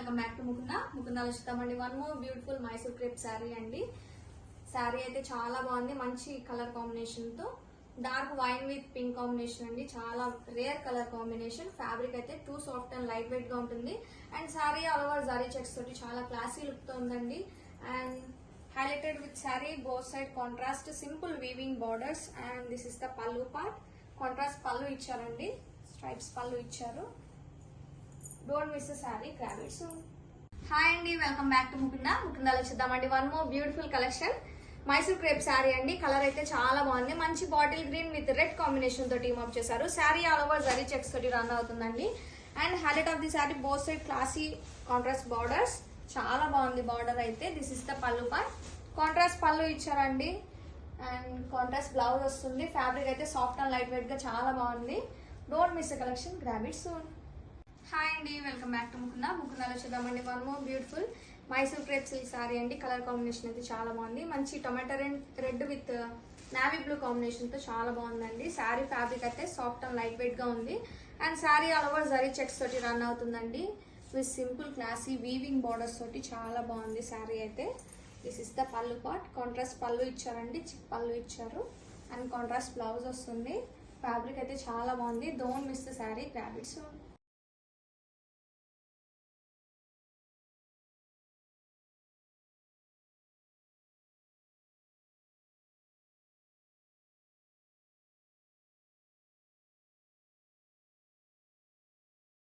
Welcome back to ముకుందాలో చూద్దామండి. One more beautiful Mysore crepe sari అండి. శారీ అయితే చాలా బాగుంది, మంచి కలర్ కాంబినేషన్ తో dark wine with pink combination అండి. చాలా రేర్ కలర్ కాంబినేషన్. ఫ్యాబ్రిక్ అయితే two soft and light weight గా ఉంటుంది. And sari all over zari checks తోటి చాలా క్లాసీ లుక్ తో ఉందండి. And highlighted with sari both side contrast simple weaving borders. And this is the పల్లు పార్ట్. కాంట్రాస్ట్ పల్లు ఇచ్చారండి, స్ట్రైప్స్ పల్లు ఇచ్చారు. Don't miss the sari, grab it soon. Hi అండి, వెల్కమ్ బ్యాక్ టు ముకుందాలో చూద్దామండి. One more beautiful collection Mysore crepe sari అండి. Colour అయితే చాలా బాగుంది, మంచి bottle green with red combination తో టీమ్ అప్ చేశారు. Sari all over zari checks తోటి రన్ అవుతుందండి. And highlight of the sari both side classy contrast borders. చాలా బాగుంది బార్డర్ అయితే. దిస్ ఇస్ ద పల్లు పార్ట్. కాంట్రాస్ట్ పల్లు ఇచ్చారండి అండ్ కాంట్రాస్ట్ బ్లౌజ్ వస్తుంది. ఫ్యాబ్రిక్ అయితే సాఫ్ట్ అండ్ లైట్ వెయిట్ గా చాలా బాగుంది. Don't miss the collection, grab it soon. Hi అండి, వెల్కమ్ బ్యాక్ టు ముకుందాలో చూద్దామండి. One more beautiful Mysore crepe silk sorry అండి. కలర్ కాంబినేషన్ అయితే చాలా బాగుంది, మంచి tomato red with navy blue combination తో చాలా బాగుందండి. శారీ ఫ్యాబ్రిక్ అయితే సాఫ్ట్ అండ్ లైట్ వెయిట్ గా ఉంది. And sari all over zari checks తోటి రన్ అవుతుందండి with simple classy weaving borders తోటి చాలా బాగుంది శారీ అయితే. దిస్ ఇస్ ద పల్లు పార్ట్. కాంట్రాస్ట్ పల్లు ఇచ్చారండి, చిక్ పల్లు ఇచ్చారు. అండ్ కాంట్రాస్ట్ బ్లౌజ్ వస్తుంది. ఫ్యాబ్రిక్ అయితే చాలా బాగుంది. Don't miss the sari, grab it soon.